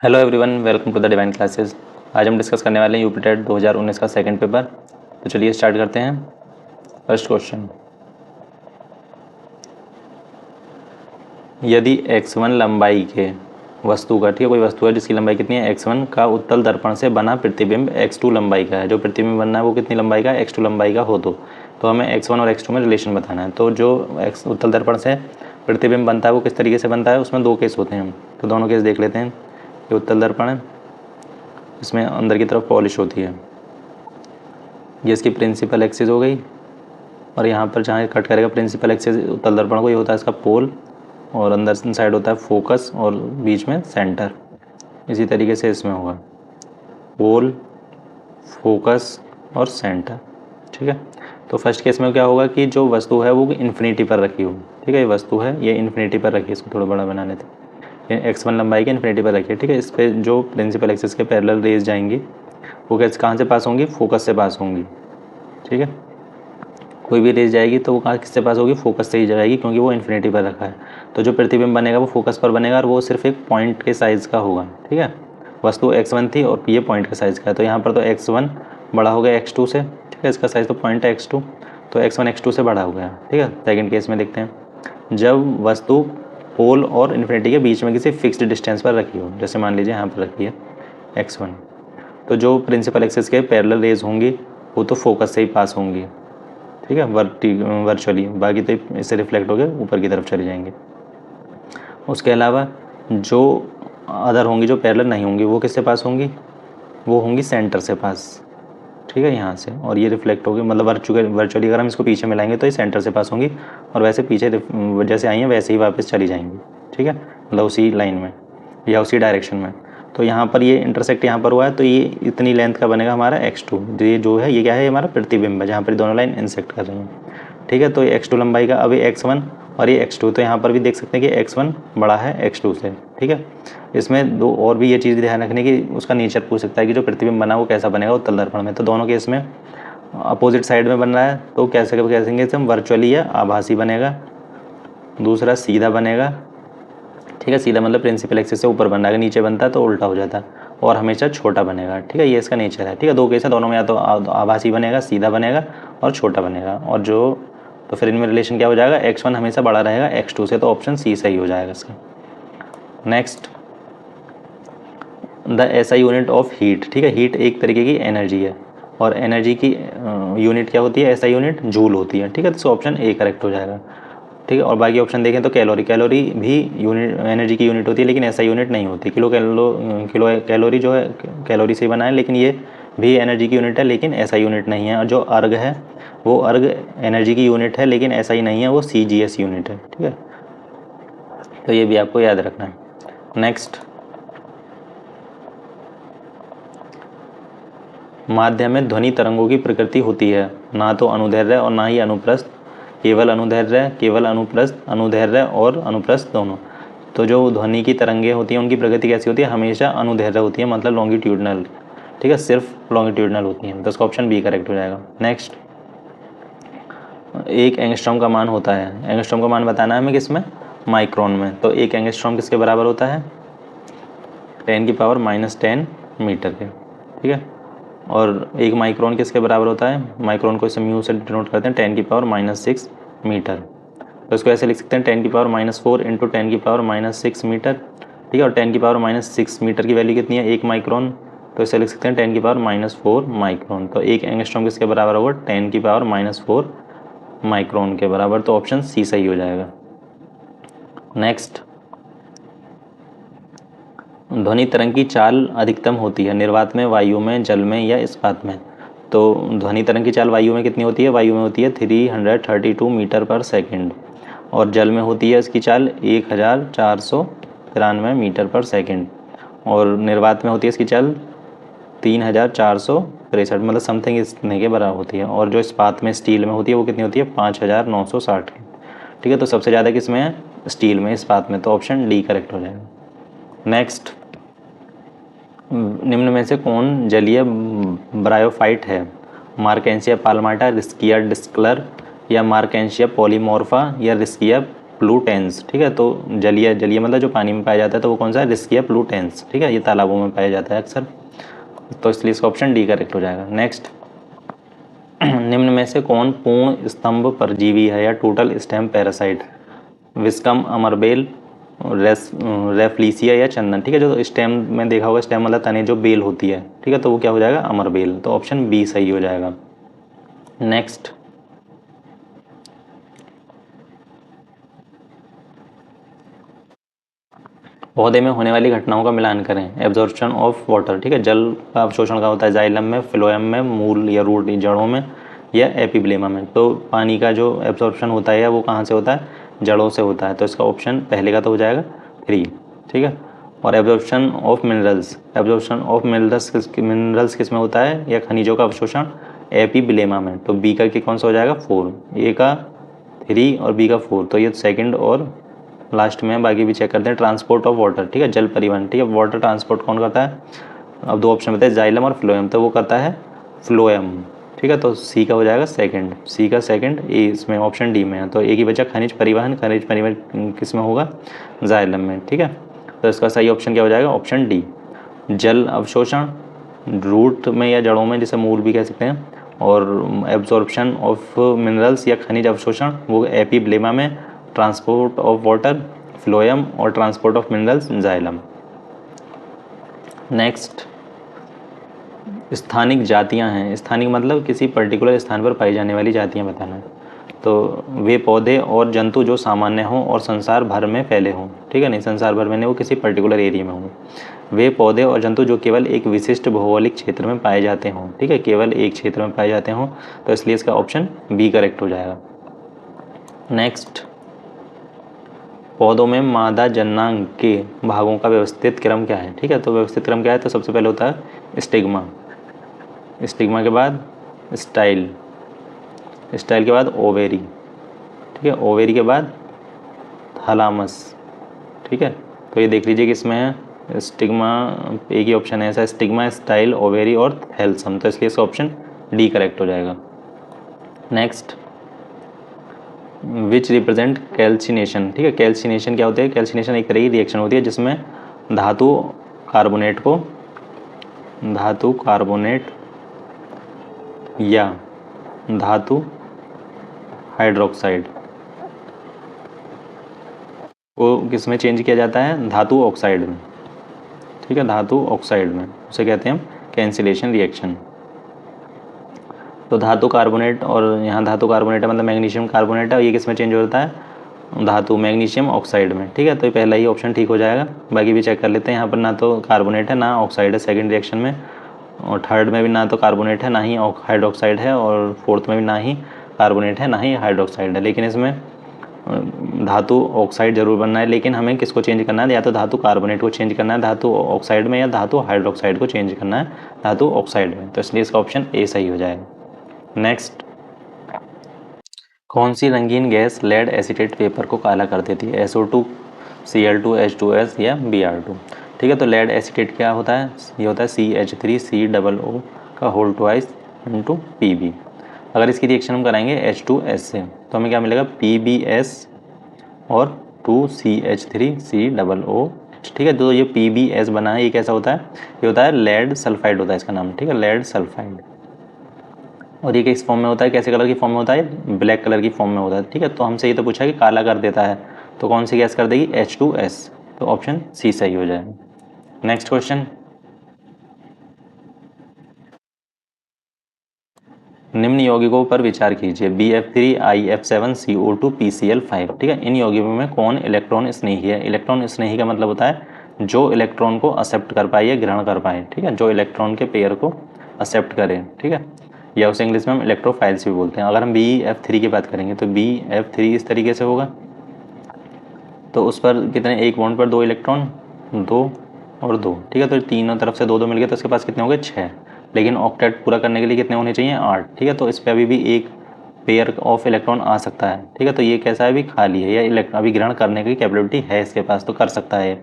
Hello everyone, welcome to the divine classes. आज हम discuss करने वाले हैं यूपी टेट 2019 का सेकंड पेपर। तो चलिए स्टार्ट करते हैं। फर्स्ट क्वेश्चन, यदि x1 लंबाई के वस्तु का, ठीक है, कोई वस्तु है जिसकी लंबाई कितनी है x1 का, उत्तल दर्पण से बना प्रतिबिंब x2 लंबाई का है। जो प्रतिबिंब बनना है वो कितनी लंबाई का, x2 लंबाई का हो तो हमें x1 और x2 में रिलेशन बताना है। तो जो उत्तल दर्पण से प्रतिबिंब बनता है वो किस तरीके से बनता है, उसमें दो केस होते हैं। तो दोनों केस देख लेते हैं। ये उत्तल दर्पण है, इसमें अंदर की तरफ पॉलिश होती है, ये इसकी प्रिंसिपल एक्सिस हो गई। और यहाँ पर जहाँ कट करेगा प्रिंसिपल एक्सिस उत्तल दर्पण को, ये होता है इसका पोल, और अंदर साइड होता है फोकस, और बीच में सेंटर। इसी तरीके से इसमें होगा पोल, फोकस और सेंटर। ठीक है, तो फर्स्ट केस में क्या होगा कि जो वस्तु है वो इन्फिनिटी पर रखी हो। ठीक है, ये वस्तु है, ये इन्फिनिटी पर रखी है। इसको थोड़ा बड़ा बना लेते हैं। x1 लंबाई के इन्फिनिटी पर रखी है। ठीक है, इस पर जो प्रिंसिपल एक्सिस के पैरेलल रेज जाएंगी वो कैसे, कहाँ से पास होंगी, फोकस से पास होंगी। ठीक है, कोई भी रेज जाएगी तो वो कहाँ, किससे पास होगी, फोकस से ही जाएगी, क्योंकि वो इन्फिनिटी पर रखा है। तो जो प्रतिबिंब बनेगा वो फोकस पर बनेगा, और वो सिर्फ एक पॉइंट के साइज़ का होगा। ठीक है, वस्तु x1 थी और ये पॉइंट के साइज़ का है, तो यहाँ पर तो x1 बड़ा हो गया x2 से। ठीक है, इसका साइज़ तो पॉइंट है x2, तो x1 x2 से बड़ा हो गया। ठीक है, सेकेंड केस में देखते हैं। जब वस्तु पोल और इन्फिनिटी के बीच में किसी फिक्स्ड डिस्टेंस पर रखी हो, जैसे मान लीजिए यहाँ पर रखी है x1, तो जो प्रिंसिपल एक्सिस के पैरेलल रेज होंगी वो तो फोकस से ही पास होंगी। ठीक है, वर्चुअली, बाकी तो इससे रिफ्लेक्ट होकर ऊपर की तरफ चले जाएंगे। उसके अलावा जो अदर होंगी, जो पैरेलल नहीं होंगी, वो किससे पास होंगी, वो होंगी सेंटर से पास। ठीक है, यहाँ से, और ये रिफ्लेक्ट होगी, मतलब वर्चुअली अगर हम इसको पीछे मिलाएंगे तो ये सेंटर से पास होंगी, और वैसे पीछे जैसे आई हैं वैसे ही वापस चली जाएंगी। ठीक है, मतलब उसी लाइन में या उसी डायरेक्शन में। तो यहाँ पर ये इंटरसेक्ट यहाँ पर हुआ है, तो ये इतनी लेंथ का बनेगा हमारा x2। ये जो है, ये क्या है, हमारा प्रतिबिंब है, जहाँ पर दोनों लाइन इंसेक्ट कर रही हैं। ठीक है, तो ये x2 लंबाई का, अभी x1 और ये x2, तो यहाँ पर भी देख सकते हैं कि x1 बड़ा है x2 से। ठीक है, इसमें दो और भी ये चीज़ ध्यान रखने की, उसका नेचर पूछ सकता है कि जो प्रतिबिंब बना वो कैसा बनेगा उत्तल दर्पण में। तो दोनों केस में अपोजिट साइड में बन रहा है, तो कैसे कहेंगे इसे हम, वर्चुअली या आभासी बनेगा। दूसरा सीधा बनेगा। ठीक है, सीधा मतलब प्रिंसिपल एक्सिस से ऊपर बन रहा है, नीचे बनता है तो उल्टा हो जाता है, और हमेशा छोटा बनेगा। ठीक है, ये इसका नेचर है। ठीक है, दो केस है, दोनों में या तो आभासी बनेगा, सीधा बनेगा, और छोटा बनेगा। और जो, तो फिर इनमें रिलेशन क्या हो जाएगा, x1 हमेशा बड़ा रहेगा x2 से, तो ऑप्शन सी सही हो जाएगा इसका। Next, the SI unit of heat. ठीक है, हीट एक तरीके की एनर्जी है, और एनर्जी की यूनिट क्या होती है, एसआई यूनिट जूल होती है। ठीक है, तो ऑप्शन ए करेक्ट हो जाएगा। ठीक है, और बाकी ऑप्शन देखें तो कैलोरी, कैलोरी भी यूनिट, एनर्जी की यूनिट होती है, लेकिन एसआई यूनिट नहीं होती। किलो कैलोरी जो है कैलोरी से बना है, लेकिन ये भी एनर्जी की यूनिट है, लेकिन एसआई यूनिट नहीं है। और जो अर्ग है वो अर्ग एनर्जी की यूनिट है, लेकिन एसआई नहीं है, वो सीजीएस यूनिट है। ठीक है, तो ये भी आपको याद रखना है। नेक्स्ट, माध्यम में ध्वनि तरंगों की प्रकृति होती है ना तो अनुदैर्ध्य और ना ही अनुप्रस्थ, केवल अनुदैर्ध्य, केवल अनुप्रस्थ, अनुदैर्ध्य और अनुप्रस्थ दोनों। तो जो ध्वनि की तरंगें होती हैं उनकी प्रकृति कैसी होती है, हमेशा अनुदैर्ध्य होती है, मतलब लॉन्गिट्यूडनल। ठीक है, सिर्फ लॉन्गिट्यूडनल होती हैं, तो इसका ऑप्शन बी करेक्ट हो जाएगा। नेक्स्ट, एक एंगस्ट्रॉम का मान होता है, एंगस्ट्रॉम का मान बताना है हमें किसमें, माइक्रोन में। तो एक एंगस्ट्रॉम किसके बराबर होता है, 10⁻⁻10 मीटर के। ठीक है, और एक माइक्रोन किसके बराबर होता है, माइक्रोन को इसे म्यू से डिनोट करते हैं, 10⁻⁻6 मीटर। तो इसको ऐसे लिख सकते हैं, 10⁻⁻4 इंटू 10⁻⁻6 मीटर। ठीक है, और 10⁻⁻6 मीटर की वैल्यू कितनी है, एक माइक्रोन, तो इसे लिख सकते हैं 10⁻⁻4 माइक्रोन। तो एक एंगस्ट्रॉम किसके बराबर होगा, 10⁻⁻4 माइक्रोन के बराबर, तो ऑप्शन सी सही हो जाएगा। नेक्स्ट, ध्वनि तरंग की चाल अधिकतम होती है निर्वात में, वायु में, जल में या इस्पात में। तो ध्वनि तरंग की चाल वायु में कितनी होती है, वायु में होती है 332 मीटर पर सेकंड, और जल में होती है इसकी चाल 1493 मीटर पर सेकंड, और निर्वात में होती है इसकी चाल 3463, मतलब समथिंग इतने के बराबर होती है। और जो इस्पात में, स्टील में होती है, वो कितनी होती है, 5960 की। ठीक है, तो सबसे ज़्यादा किस में है, स्टील में, इस्पात में, तो ऑप्शन डी करेक्ट हो जाएगा। नेक्स्ट, निम्न में से कौन जलीय ब्रायोफाइट है, मार्केंसिया पाल्माटा, रिस्किया डिस्कलर, या मार्केंसिया पॉलीमॉर्फा, या रिस्किया प्लूटेंस, ठीक है। तो जलीय जलीय मतलब जो पानी में पाया जाता है, तो वो कौन सा है, रिस्किया प्लूटेंस, ठीक है। ये तालाबों में पाया जाता है अक्सर, तो इसलिए इसका ऑप्शन डी करेक्ट हो जाएगा। नेक्स्ट, निम्न में से कौन पूर्ण स्तंभ परजीवी है या टोटल स्टेम पैरासाइट? विस्कम, अमरबेल, रेफ्लिसिया या चंदन, ठीक है। जो स्टेम में देखा होगा, स्टेम मतलब तने जो बेल होती है, ठीक है, तो वो क्या हो जाएगा, अमरबेल, तो ऑप्शन बी सही हो जाएगा। नेक्स्ट, पौधे में होने वाली घटनाओं का मिलान करें। एब्जॉर्प्शन ऑफ वाटर, ठीक है, जल का अवशोषण का होता है जाइलम में, फ्लोएम में, मूल या रूट जड़ों में, या एपिब्लेमा में। तो पानी का जो एब्जॉर्प्शन होता है वो कहाँ से होता है, जड़ों से होता है, तो इसका ऑप्शन पहले का तो हो जाएगा 3, ठीक है। और absorption of minerals, absorption of minerals किस में होता है, या खनिजों का अवशोषण एपिब्लेमा में, तो बी का कौन सा हो जाएगा 4, ए का 3 और बी का 4, तो ये सेकंड और लास्ट में, बाकी भी चेक करते हैं। ट्रांसपोर्ट ऑफ वाटर, ठीक है, जल परिवहन, ठीक है, वाटर ट्रांसपोर्ट कौन करता है, अब 2 ऑप्शन बताए, जाइलम और फ्लोएम, तो वो करता है फ्लोएम, ठीक है, तो सी का हो जाएगा सेकंड, सी का सेकंड, ए इसमें ऑप्शन डी में है, तो ए की बचा खनिज परिवहन, खनिज परिवहन किस में होगा, जाइलम में, ठीक है, तो इसका सही ऑप्शन क्या हो जाएगा, ऑप्शन डी। जल अवशोषण रूट में या जड़ों में, जिसे मूल भी कह सकते हैं, और एब्जॉर्प्शन ऑफ मिनरल्स या खनिज अवशोषण वो एपिब्लेमा में, ट्रांसपोर्ट ऑफ वाटर फ्लोएम, और transport of minerals xylem. Next, स्थानिक जातियां हैं, स्थानिक मतलब किसी पर्टिकुलर स्थान पर पाई जाने वाली जातियां बताना। तो वे पौधे और जंतु जो सामान्य हों और संसार भर में फैले हों, ठीक है, नहीं संसार भर में नहीं, वो किसी पर्टिकुलर एरिया में हों। वे पौधे और जंतु जो केवल एक विशिष्ट भौगोलिक क्षेत्र में पाए जाते हों, ठीक है, केवल एक क्षेत्र में पाए जाते हों, तो इसलिए इसका ऑप्शन बी करेक्ट हो जाएगा। नेक्स्ट, पौधों में मादा जननांग के भागों का व्यवस्थित क्रम क्या है, ठीक है, तो व्यवस्थित क्रम क्या है, तो सबसे पहले होता है स्टिग्मा, स्टिग्मा के बाद स्टाइल, स्टाइल के बाद ओवेरी, ठीक है, ओवेरी के बाद थैलामस, ठीक है, तो ये देख लीजिए कि इसमें है स्टिग्मा, एक ही ऑप्शन है ऐसा, स्टिग्मा, स्टाइल, ओवेरी और थैलसम, तो इसलिए इसका ऑप्शन डी करेक्ट हो जाएगा। नेक्स्ट, विच रिप्रेजेंट कैल्सिनेशन, ठीक है, कैल्सिनेशन क्या होता है, कैल्सिनेशन एक तरह की रिएक्शन होती है जिसमें धातु कार्बोनेट या धातु हाइड्रोक्साइड को किस में चेंज किया जाता है, धातु ऑक्साइड में, ठीक है, धातु ऑक्साइड में, उसे कहते हैं हम कैंसिलेशन रिएक्शन। तो धातु कार्बोनेट, और यहाँ धातु कार्बोनेट है मतलब मैग्नीशियम कार्बोनेट है, और ये किस में चेंज होता है, धातु मैग्नीशियम ऑक्साइड में, ठीक है, तो ये पहला ही ऑप्शन ठीक हो जाएगा। बाकी भी चेक कर लेते हैं, यहाँ पर ना तो कार्बोनेट है ना ऑक्साइड है सेकंड रिएक्शन में, और थर्ड में भी ना तो कार्बोनेट है ना ही हाइड्रोक्साइड है, और फोर्थ में भी ना ही कार्बोनेट है ना ही हाइड्रोक्साइड है, लेकिन इसमें धातु ऑक्साइड जरूर बनना है, लेकिन हमें किसको चेंज करना है, या तो धातु कार्बोनेट को चेंज करना है धातु ऑक्साइड में, या धातु हाइड्रोक्साइड को चेंज करना है धातु ऑक्साइड में, तो इसलिए इसका ऑप्शन ए सही हो जाएगा। नेक्स्ट, कौन सी रंगीन गैस लेड एसीटेट पेपर को काला कर देती है, SO2, Cl2, H2S या Br2, ठीक है, तो लेड एसीटेट क्या होता है, ये होता है CH3COO का होल ट्वाइस इंटू Pb। अगर इसकी रिएक्शन हम कराएंगे H2S से, तो हमें क्या मिलेगा, PbS और 2CH3COO, ठीक है, तो ये PbS बना है, ये कैसा होता है, ये होता है लेड सल्फाइड होता है इसका नाम, ठीक है, लेड सल्फाइड, और ये किस फॉर्म में होता है, कैसे कलर की फॉर्म में होता है, ब्लैक कलर की फॉर्म में होता है, ठीक है, तो हमसे ये तो पूछा है कि काला कर देता है, तो कौन सी गैस कर देगी, H2S, तो ऑप्शन सी सही हो जाएगा। नेक्स्ट क्वेश्चन, निम्न यौगिकों पर विचार कीजिए, BF3, IF7, CO2, PCl5, ठीक है, इन यौगिकों में कौन इलेक्ट्रॉन स्नेही है। इलेक्ट्रॉन स्नेही का मतलब होता है जो इलेक्ट्रॉन को एक्सेप्ट कर पाए या ग्रहण कर पाए, ठीक है, जो इलेक्ट्रॉन के पेयर को एक्सेप्ट करे, ठीक है, या उसे इंग्लिश में हम इलेक्ट्रोफाइल्स भी बोलते हैं। अगर हम BF3 की बात करेंगे तो BF3 इस तरीके से होगा, तो उस पर कितने, एक बॉन्ड पर 2 इलेक्ट्रॉन, 2 और 2, ठीक है, तो तीनों तरफ से 2 2 मिल गए, तो उसके पास कितने हो गए, 6, लेकिन ऑक्टेट पूरा करने के लिए कितने होने चाहिए, 8, ठीक है, तो इस पर अभी भी एक पेयर ऑफ इलेक्ट्रॉन आ सकता है, ठीक है, तो ये कैसा है, अभी खाली है, या अभी ग्रहण करने की कैपेबिलिटी है इसके पास, तो कर सकता है,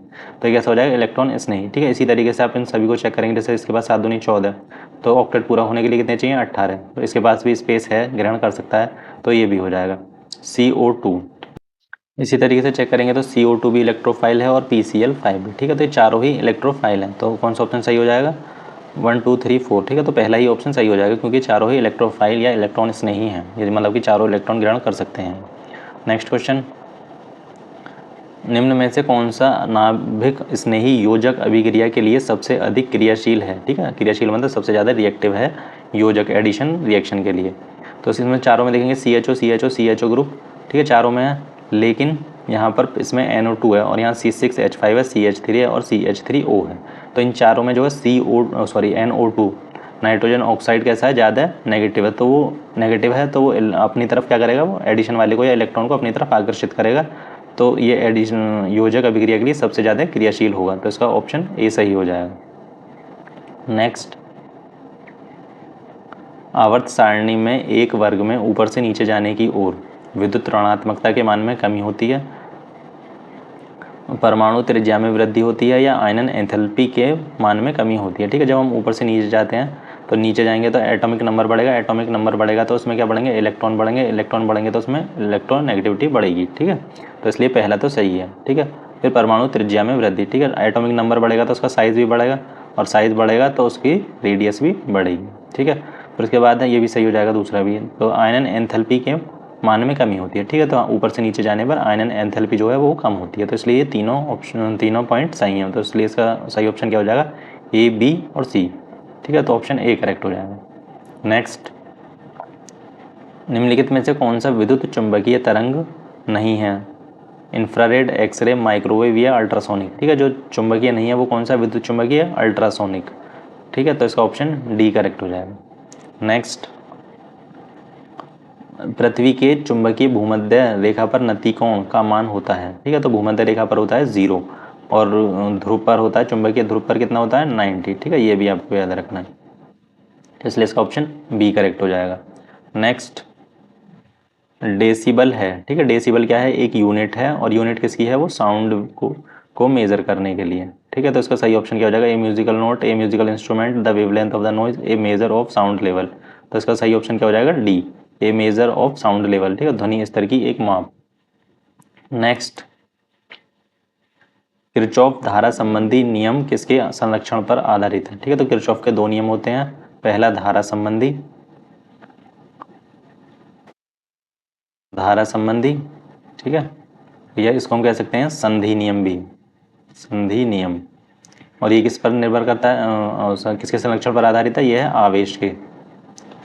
तो ये कैसा हो जाएगा, इलेक्ट्रॉन स्नेही, ठीक है। इसी तरीके से आप इन सभी को चेक करेंगे, जैसे इसके पास 7 दूनी 14, तो ऑक्टेट पूरा होने के लिए कितने चाहिए, 18, तो इसके पास भी स्पेस है, ग्रहण कर सकता है, तो ये भी हो जाएगा CO2। इसी तरीके से चेक करेंगे तो CO2 भी इलेक्ट्रोफाइल है और PCl5 भी, ठीक है। तो ये चारों ही इलेक्ट्रोफाइल हैं। तो कौन सा ऑप्शन सही हो जाएगा? 1 2 3 4, ठीक है। तो पहला ही ऑप्शन सही हो जाएगा क्योंकि चारों ही इलेक्ट्रोफाइल या इलेक्ट्रॉन स्नेही हैं, ये मतलब कि चारों इलेक्ट्रॉन ग्रहण कर सकते हैं। नेक्स्ट क्वेश्चन, निम्न में से कौन सा नाभिक स्नेही योजक अभिक्रिया के लिए सबसे अधिक क्रियाशील है, ठीक है। क्रियाशील मतलब सबसे ज़्यादा रिएक्टिव है योजक एडिशन रिएक्शन के लिए। तो इसमें चारों में देखेंगे CHO CHO CHO ग्रुप, ठीक है, चारों में है। लेकिन यहाँ पर इसमें NO2 है और यहाँ C6H5 है, CH3 है और CH3O है। तो इन चारों में जो है NO2 नाइट्रोजन ऑक्साइड कैसा है? ज़्यादा नेगेटिव है। तो वो नेगेटिव है तो वो अपनी तरफ क्या करेगा? वो एडिशन वाले को या इलेक्ट्रॉन को अपनी तरफ आकर्षित करेगा। तो ये एडिशन योजक अभिक्रिया के लिए सबसे ज़्यादा क्रियाशील होगा। तो इसका ऑप्शन ए सही हो जाएगा। नेक्स्ट, आवर्त सारणी में एक वर्ग में ऊपर से नीचे जाने की ओर विद्युत ऋणात्मकता के मान में कमी होती है, परमाणु त्रिज्या में वृद्धि होती है या आयनन एंथैल्पी के मान में कमी होती है, ठीक है। जब हम ऊपर से नीचे जाते हैं तो नीचे जाएंगे तो एटॉमिक नंबर बढ़ेगा, एटॉमिक नंबर बढ़ेगा तो उसमें क्या बढ़ेंगे? इलेक्ट्रॉन बढ़ेंगे, इलेक्ट्रॉन बढ़ेंगे तो उसमें इलेक्ट्रॉन नेगेटिविटी बढ़ेगी, ठीक है। तो इसलिए पहला तो सही है, ठीक है। फिर परमाणु त्रिज्या में वृद्धि, ठीक है। एटॉमिक नंबर बढ़ेगा तो उसका साइज़ भी बढ़ेगा और साइज़ बढ़ेगा तो उसकी रेडियस भी बढ़ेगी, ठीक है। फिर उसके बाद ये भी सही हो जाएगा, दूसरा भी। तो आयनन एंथैल्पी के मान में कमी होती है, ठीक है। तो ऊपर से नीचे जाने पर आयनन एंथैल्पी जो है वो कम होती है। तो इसलिए ये तीनों पॉइंट सही हैं। तो इसलिए इसका सही ऑप्शन क्या हो जाएगा? A, B और C, ठीक है। तो ऑप्शन ए करेक्ट हो जाएगा। नेक्स्ट, निम्नलिखित में से कौन सा विद्युत चुंबकीय तरंग नहीं है? इंफ्रारेड, एक्सरे, माइक्रोवेव या अल्ट्रासोनिक, ठीक है। जो चुंबकीय नहीं है वो कौन सा विद्युत चुंबकीय? अल्ट्रासोनिक, ठीक है। तो इसका ऑप्शन डी करेक्ट हो जाएगा। नेक्स्ट, पृथ्वी के चुंबकीय भूमध्य रेखा पर नतिकोण का मान होता है, ठीक है। तो भूमध्य रेखा पर होता है 0 और ध्रुव पर होता है, चुंबकीय ध्रुव पर कितना होता है? 90, ठीक है। ये भी आपको याद रखना है, इसलिए इसका ऑप्शन बी करेक्ट हो जाएगा। नेक्स्ट, डेसिबल है, ठीक है। डेसिबल क्या है? एक यूनिट है और यूनिट किसकी है? वो साउंड को मेजर करने के लिए, ठीक है। तो इसका सही ऑप्शन क्या हो जाएगा? A musical note, a musical instrument, the wavelength of the noise, a measure of sound level. तो इसका सही ऑप्शन क्या हो जाएगा? D, a measure of sound level, ठीक है। ध्वनि स्तर की एक माप। नेक्स्ट, किरचॉफ धारा संबंधी नियम किसके संरक्षण पर आधारित है, ठीक है। तो किरचॉफ के दो नियम होते हैं, पहला धारा संबंधी, ठीक है, या इसको हम कह सकते हैं संधि नियम भी, संधि नियम। और ये किस पर निर्भर करता है? किसके संरक्षण पर आधारित है? ये है आवेश के,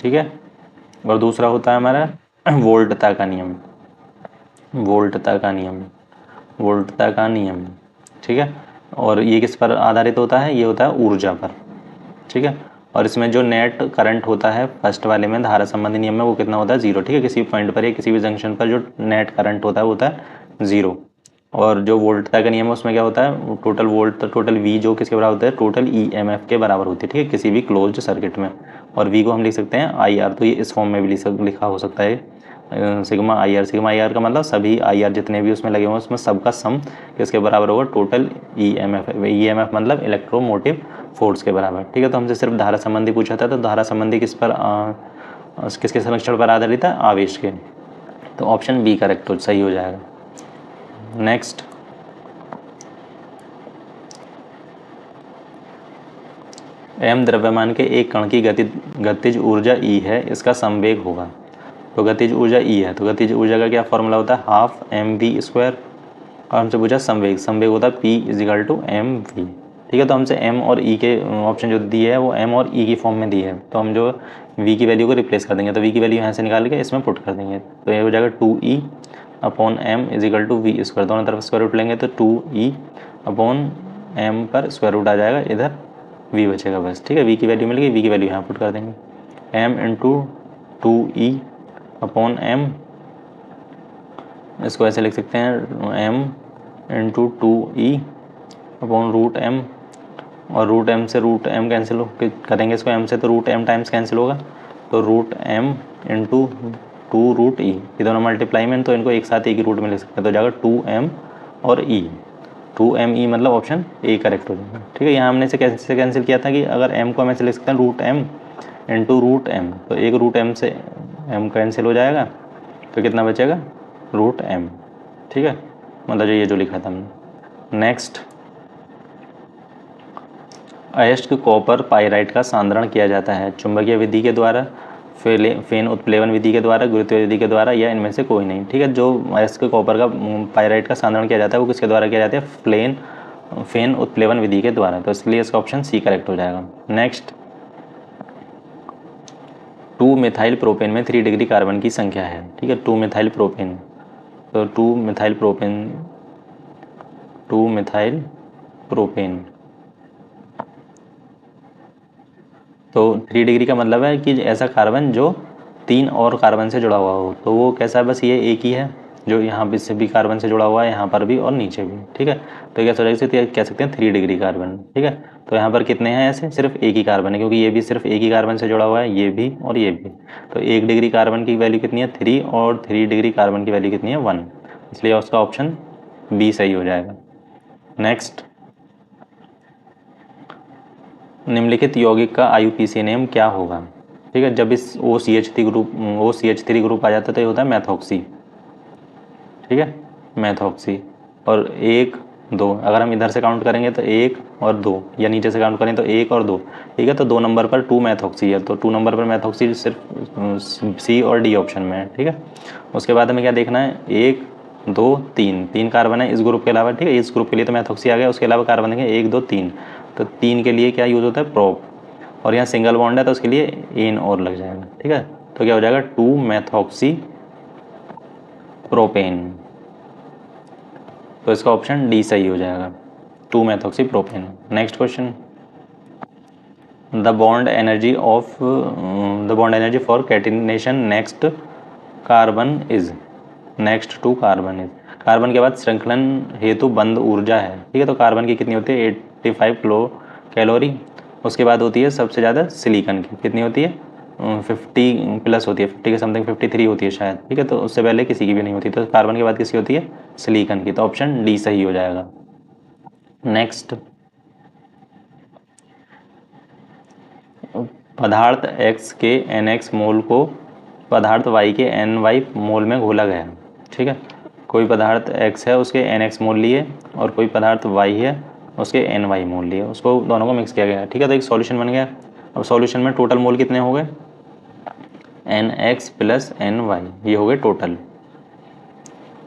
ठीक है। और दूसरा होता है हमारा वोल्टता का नियम, वोल्टता का नियम, वोल्टता का नियम, ठीक है। और ये किस पर आधारित होता है? ये होता है ऊर्जा पर, ठीक है। और इसमें जो नेट करंट होता है फर्स्ट वाले में धारा संबंधी नियम में वो कितना होता है? 0, ठीक है। किसी भी पॉइंट पर या किसी भी जंक्शन पर जो नेट करंट होता है वो होता है 0। और जो वोल्टता का नियम है उसमें क्या होता है? टोटल वोल्ट, टोटल वी जो किसके बराबर होता है? टोटल EMF के बराबर होती है, ठीक है, किसी भी क्लोज्ड सर्किट में। और वी को हम लिख सकते हैं IR, तो ये इस फॉर्म में भी लिखा हो सकता है, सिग्मा IR। सिग्मा IR का मतलब सभी IR जितने भी उसमें लगे हुए हैं उसमें सबका सम किसके बराबर होगा? टोटल EMF मतलब इलेक्ट्रोमोटिव फोर्स के बराबर, ठीक है। तो हमसे सिर्फ धारा संबंधी पूछा था, तो धारा संबंधी किसके संरक्षण पर आधारित है? आवेश के। तो ऑप्शन बी करेक्ट सही हो जाएगा। नेक्स्ट, m द्रव्यमान के एक कण की गतिज ऊर्जा E है, इसका संवेग होगा। तो गतिज ऊर्जा E है, तो गतिज ऊर्जा का क्या फॉर्मूला होता है? Half mv²। और हमसे पूछा संवेग, संवेग होता है P=mv, ठीक है। तो हमसे m और E के ऑप्शन जो दिए है वो m और E की फॉर्म में दिए है, तो हम जो v की वैल्यू को रिप्लेस कर देंगे। तो v की वैल्यू यहाँ से निकाल के इसमें पुट कर देंगे, तो ये हो जाएगा 2E/m=v²। दोनों तरफ स्क्वायर रूट लेंगे तो 2E/m पर स्क्वायर रूट आ जाएगा, इधर v बचेगा बस, ठीक है। v की वैल्यू मिल गई, v की वैल्यू यहाँ पुट कर देंगे, m × 2E/m, इसको ऐसे लिख सकते हैं m × 2E/√m। और √m से √m कैंसिल करेंगे इसको m से, तो √m टाइम्स कैंसिल होगा, तो √m × 2√e, ये दोनों मल्टीप्लाई में, तो इनको एक साथ एक ही रूट में लिख सकते हैं, तो जाएगा 2m और e, 2me मतलब ऑप्शन ए करेक्ट हो जाएगा, ठीक है। यहाँ हमने से कैसे कैंसिल किया था कि अगर m को हम ऐसे लिख सकते हैं √m × √m, तो एक √m से m कैंसिल हो जाएगा, तो कितना बचेगा? √m, ठीक है, मतलब ये जो लिखा था हमने। नेक्स्ट, अयस्क कॉपर पाइराइट का सांद्रण किया जाता है चुंबकीय विधि के द्वारा, फेन उत्प्लेवन विधि के द्वारा, गुरुत्वीय विधि के द्वारा, या इनमें से कोई नहीं। ठीक है, जो अयस्क कॉपर का पाइराइट का सांद्रण किया जाता है वो किसके द्वारा किया जाता है? फेन उत्प्लेवन विधि के द्वारा। तो इसलिए इसका ऑप्शन सी करेक्ट हो जाएगा। नेक्स्ट, 2 मिथाइल प्रोपेन में 3 डिग्री कार्बन की संख्या है। ठीक है, 2 मिथाइल प्रोपेन, तो 2 मिथाइल प्रोपेन, तो 3 डिग्री का मतलब है कि ऐसा कार्बन जो 3 और कार्बन से जुड़ा हुआ हो। तो वो कैसा है? बस ये एक ही है जो यहाँ पे से भी कार्बन से जुड़ा हुआ है, यहाँ पर भी और नीचे भी। ठीक है, तो क्या सोचा कह सकते हैं 3 डिग्री कार्बन। ठीक है, तो यहाँ पर कितने हैं? ऐसे सिर्फ एक ही कार्बन है, क्योंकि ये भी सिर्फ एक ही कार्बन से जुड़ा हुआ है, ये भी और ये भी। तो 1 डिग्री कार्बन की वैल्यू कितनी है? 3, और 3 डिग्री कार्बन की वैल्यू कितनी है? 1। इसलिए उसका ऑप्शन बी सही हो जाएगा। नेक्स्ट, निम्नलिखित यौगिक का IUPAC नेम क्या होगा? ठीक है, जब इस OCH3 ग्रुप आ जाता है तो ये होता है मैथॉक्सी। ठीक है, मैथॉक्सी। और 1 2, अगर हम इधर से काउंट करेंगे तो 1 और 2, या नीचे से काउंट करें तो 1 और 2। ठीक है, तो 2 नंबर पर 2 मैथॉक्सी है, तो 2 नंबर पर मैथॉक्सी सिर्फ सी और डी ऑप्शन में है। ठीक है, उसके बाद हमें क्या देखना है? 1 2 3 कार्बन है इस ग्रुप के अलावा। ठीक है, इस ग्रुप के लिए तो मैथॉक्सी आ गया, उसके अलावा कार्बन देंगे 1 2 3। तो 3 के लिए क्या यूज़ होता है? प्रोप, और यहाँ सिंगल बॉन्ड है तो उसके लिए एन और लग जाएगा। ठीक है, तो क्या हो जाएगा? 2 मैथॉक्सी प्रोपेन। तो इसका ऑप्शन डी सही हो जाएगा, 2 methoxy propane. Next question, the bond energy for catenation next to carbon is. Carbon के बाद श्रृंखलन हेतु बंद ऊर्जा है। ठीक है, तो कार्बन की कितनी होती है? 85 किलो कैलोरी। उसके बाद होती है सबसे ज़्यादा सिलिकॉन की, कितनी होती है? 50 प्लस होती है, 50 के समथिंग, 53 होती है शायद। ठीक है, तो उससे पहले किसी की भी नहीं होती, तो कार्बन के बाद किसकी होती है? सिलिकॉन की। तो ऑप्शन डी सही हो जाएगा। नेक्स्ट, पदार्थ X के NX मोल को पदार्थ Y के NY मोल में घोला गया। ठीक है, कोई पदार्थ X है उसके NX मोल लिए, और कोई पदार्थ Y है उसके NY मोल लिए, उसको दोनों को मिक्स किया गया। ठीक है, तो एक सॉल्यूशन बन गया। अब सॉल्यूशन में टोटल मोल कितने हो गए? NX प्लस NY, ये हो गए टोटल।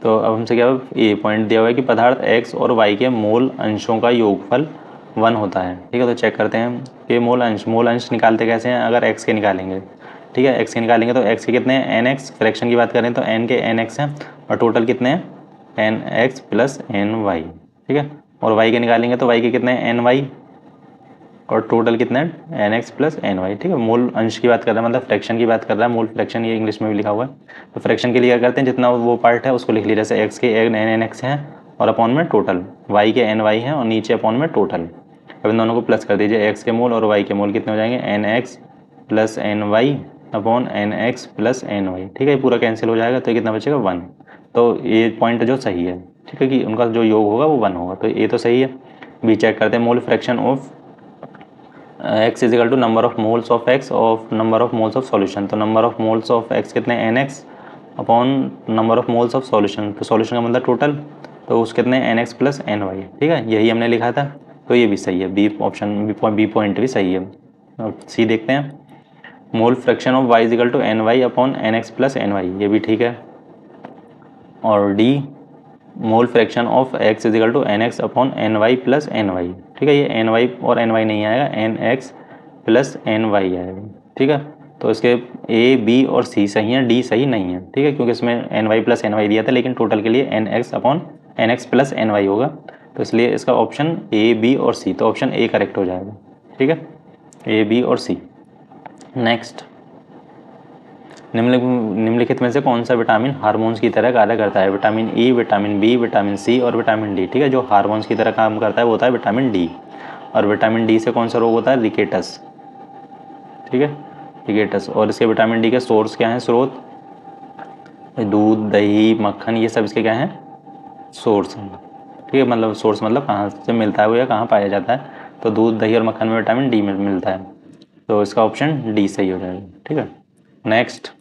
तो अब हमसे क्या ये पॉइंट दिया हुआ है कि पदार्थ X और Y के मोल अंशों का योगफल 1 होता है। ठीक है, तो चेक करते हैं कि मोल अंश निकालते कैसे हैं। अगर X के निकालेंगे, ठीक है, X के निकालेंगे तो X के कितने हैं? NX। फ्रैक्शन की बात करें तो N के NX हैं, और टोटल कितने हैं? NX plus NY। ठीक है, और Y के निकालेंगे तो Y के कितने हैं? NY, और टोटल कितना है? NX plus NY। ठीक है, मूल अंश की बात कर रहा है, मतलब फ्रैक्शन की बात कर रहा है। मूल फ्रैक्शन ये इंग्लिश में भी लिखा हुआ है। तो फ्रैक्शन के लिए क्या करते हैं? जितना वो पार्ट है उसको लिख लीजिए, जैसे X के NX हैं और अपॉन में टोटल, Y के NY हैं और नीचे अपॉन में टोटल। अब इन दोनों को प्लस कर दीजिए, X के मोल और Y के मोल कितने हो जाएंगे? NX plus NY upon NX plus NY। ठीक है, ये पूरा कैंसिल हो जाएगा, तो ये कितना बचेगा? 1। तो ये पॉइंट जो सही है, ठीक है, कि उनका जो योग होगा वो 1 होगा, तो ये तो सही है। बी चेक करते हैं, mole fraction of X is equal to number of moles of X of number of moles of solution. तो number of moles of X कितने? NX upon number of moles of solution. तो solution का मतलब total, तो उस कितने? NX plus NY। ठीक है, यही हमने लिखा था, तो ये भी सही है। बी ऑप्शन, बी पॉइंट भी सही है। और सी देखते हैं, mole fraction of Y is equal to NY upon NX plus NY, ये भी ठीक है। और D, mole fraction of X is equal to NX upon NY plus NY। ठीक है, ये NY और NY नहीं आएगा, NX प्लस NY आएगा। ठीक है, तो इसके A B और C सही हैं, D सही नहीं है। ठीक है, क्योंकि इसमें NY प्लस NY दिया था, लेकिन टोटल के लिए NX upon NX plus NY होगा, तो इसलिए इसका ऑप्शन A B और C, तो ऑप्शन A करेक्ट हो जाएगा। ठीक है, A B और C। नेक्स्ट, निम्नलिखित में से कौन सा विटामिन हार्मोन्स की तरह कार्य करता है? Vitamin E, vitamin B, vitamin C और विटामिन डी। ठीक है, जो हार्मोन्स की तरह काम करता है वो होता है विटामिन डी। और विटामिन डी से कौन सा रोग होता है? रिकेटस। ठीक है, रिकेटस। और इसके विटामिन डी के सोर्स क्या हैं? स्रोत दूध, दही, मक्खन, ये सब इसके क्या हैं? सोर्स हैं। ठीक है, मतलब सोर्स मतलब कहाँ से मिलता है वो, या कहाँ पाया जाता है। तो दूध, दही और मक्खन में विटामिन डी मिलता है, तो इसका ऑप्शन डी सही हो जाएगा। ठीक है, नेक्स्ट,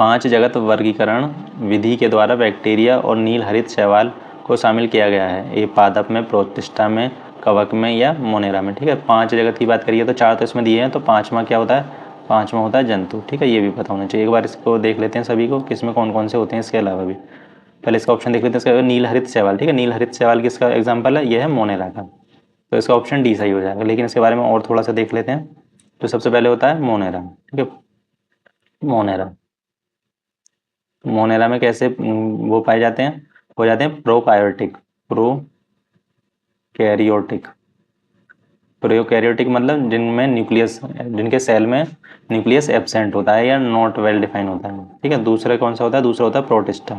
5 जगत वर्गीकरण विधि के द्वारा बैक्टीरिया और नील हरित शैवाल को शामिल किया गया है। ए पादप में, प्रोटिस्टा में, कवक में या मोनेरा में। ठीक है, 5 जगत की बात करिए तो 4 तो इसमें दिए हैं, तो 5वां क्या होता है? 5वां होता है जंतु। ठीक है, ये भी पता होना चाहिए। एक बार इसको देख लेते हैं सभी को, किसमें कौन कौन से होते हैं इसके अलावा भी। पहले इसका ऑप्शन देख लेते हैं, इसका नील हरित शैवाल। ठीक है, नील हरित शैवाल किसका एग्जाम्पल है? ये है मोनेरा का। तो इसका ऑप्शन डी सही हो जाएगा। लेकिन इसके बारे में और थोड़ा सा देख लेते हैं। तो सबसे पहले होता है मोनेरा। ठीक है, मोनेरा। मोनेरा में कैसे वो पाए जाते हैं? हो जाते हैं प्रोकायोटिक। प्रोकैरियोटिक। प्रोकैरियोटिक मतलब जिनमें न्यूक्लियस, जिनके सेल में न्यूक्लियस एब्सेंट होता है या नॉट वेल डिफाइन होता है। ठीक है, दूसरा कौन सा होता है? दूसरा होता है प्रोटिस्टा।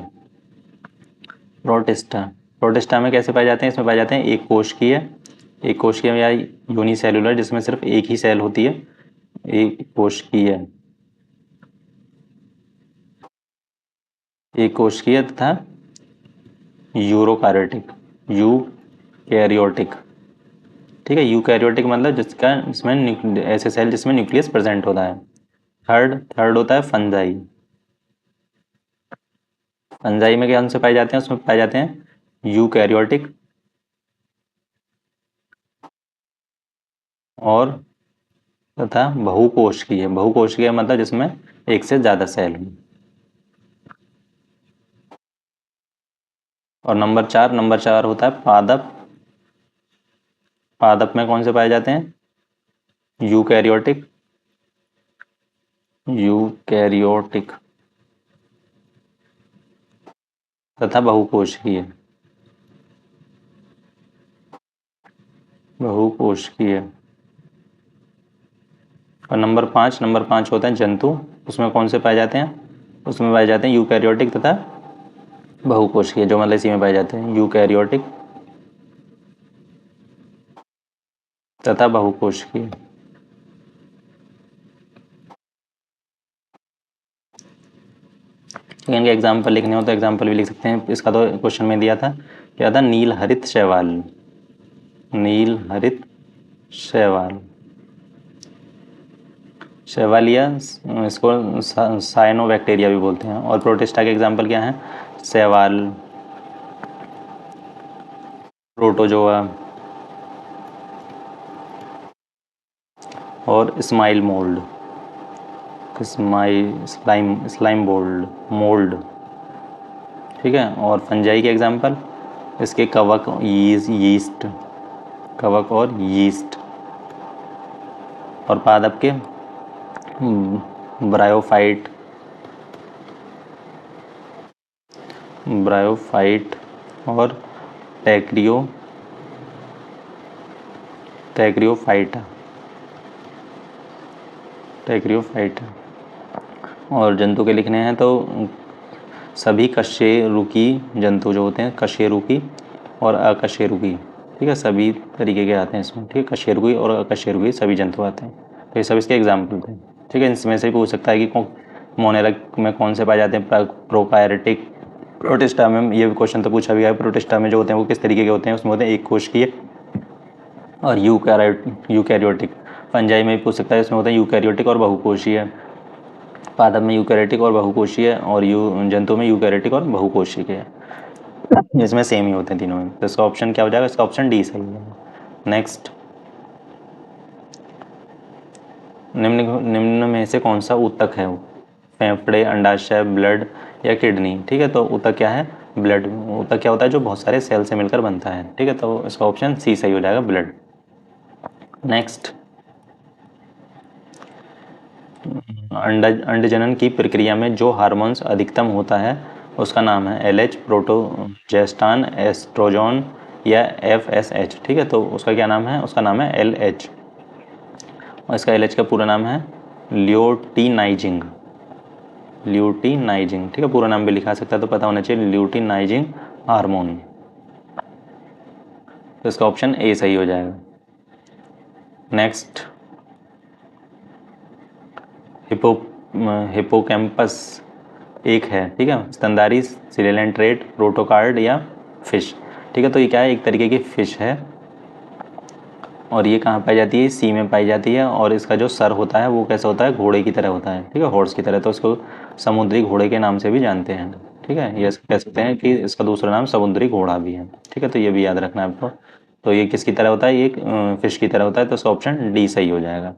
प्रोटिस्टा। प्रोटिस्टा में कैसे पाए जाते हैं? इसमें पाए जाते हैं एक कोशिकीय, एक कोशिकीय या यूनिसेलुलर, जिसमें सिर्फ एक ही सेल होती है, एक कोशिकीय, एक कोशिकीय तथा यूरोकैरियोटिक। यूकैरियोटिक। ठीक है, यूकैरियोटिक मतलब जिसमें ऐसे सेल जिसमें न्यूक्लियस प्रेजेंट होता है। थर्ड होता है फंजाई। फंजाई में क्या से पाए जाते हैं? उसमें पाए जाते हैं यूकैरियोटिक और तथा बहुकोशिकीय। बहुकोशिकीय मतलब जिसमें एक से ज्यादा सेल हो। और नंबर 4 होता है पादप। पादप में कौन से पाए जाते हैं? यूकैरियोटिक, यूकैरियोटिक तथा बहुकोशिकीय। बहुकोशिकीय। और नंबर 5 होते हैं जंतु। उसमें कौन से पाए जाते हैं? उसमें पाए जाते हैं यूकैरियोटिक तथा बहुकोशिकीय, जो मतलब इसी में पाए जाते हैं, यूकैरियोटिक तथा बहुकोशिकीय। इनके एग्जाम्पल लिखने हो तो एग्जाम्पल भी लिख सकते हैं। इसका तो क्वेश्चन में दिया था, क्या था? नील हरित शैवाल। नील हरित शैवाल, शैवालिया, इसको साइनोबैक्टीरिया भी बोलते हैं। और प्रोटिस्टा के एग्जाम्पल क्या हैं? शैवाल, प्रोटोजोआ और स्माइल मोल्ड, स्लाइम मोल्ड। ठीक है, और फंजाई के एग्जाम्पल इसके कवक, यीस्ट, कवक और यीस्ट। और पादप के ब्रायोफाइट, ब्रायोफाइट और टैक्रियोफाइटा। और जंतु के लिखने हैं तो सभी कशेरुकी जंतु जो होते हैं, कशेरुकी और अकशेरुकी। ठीक है, सभी तरीके के आते हैं इसमें। ठीक है, कशेरुकी और अकशेरुकी सभी जंतु आते हैं। तो ये सब इसके एग्जाम्पल थे। ठीक है, इसमें से भी पूछ सकता है कि मोनेरा में कौन से पाए जाते हैं? प्रोकायरेटिक। प्रोटिस्टा में ये क्वेश्चन तो पूछा भी है, प्रोटिस्टा में जो होते हैं वो किस तरीके के होते हैं? उसमें होते हैं एक कोशिकीय और यूकैरियोटिक। फंजाई में भी पूछ सकता है, इसमें होता है यूकैरियोटिक और बहुकोशीय। पादप में यूकैरियोटिक और बहुकोशीय, और जंतु में यूकैरियोटिक और बहुकोशिकीय। इसमें सेम ही होते हैं तीनों में। तो इसका ऑप्शन क्या हो जाएगा? इसका ऑप्शन डी सही है। नेक्स्ट, निम्न में से कौन सा ऊतक है? फेफड़े, अंडाशय, ब्लड या किडनी। ठीक है, तो ऊतक क्या है? ब्लड। ऊतक क्या होता है? जो बहुत सारे सेल से मिलकर बनता है। ठीक है, तो इसका ऑप्शन सी सही हो जाएगा, ब्लड। नेक्स्ट, अंडजनन की प्रक्रिया में जो हार्मोन्स अधिकतम होता है उसका नाम है एलएच, प्रोटोजेस्टान, एस्ट्रोजन या एफएसएच। ठीक है, तो उसका क्या नाम है? उसका नाम है एलएच। और इसका एलएच का पूरा नाम है ल्यूटिनाइजिंग। ल्यूटिनाइजिंग। ठीक है, पूरा नाम भी लिखा सकता है तो पता होना चाहिए, ल्यूटिनाइजिंग हार्मोन। तो इसका ऑप्शन ए सही हो जाएगा। नेक्स्ट, हिपोकैम्पस एक है। ठीक है, स्तनधारी, सिलेंट्रेट, प्रोटोकार्ड या फिश। ठीक है, तो ये क्या है? एक तरीके की फिश है। और ये कहाँ पाई जाती है? सी में पाई जाती है। और इसका जो सर होता है वो कैसा होता है? घोड़े की तरह होता है। ठीक है, हॉर्स की तरह। तो इसको समुद्री घोड़े के नाम से भी जानते हैं, ठीक है। ये कह सकते हैं कि इसका दूसरा नाम समुद्री घोड़ा भी है, ठीक है। तो ये भी याद रखना है आपको। तो ये किसकी तरह होता है, ये फिश की तरह होता है, तो ऑप्शन डी सही हो जाएगा।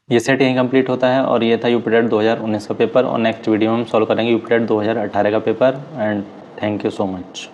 ये सेट यहीं कंप्लीट होता है और ये था यूपीटेट 2019 का पेपर। और नेक्स्ट वीडियो में हम सॉल्व करेंगे यूपीटेट 2018 का paper. And thank you so much.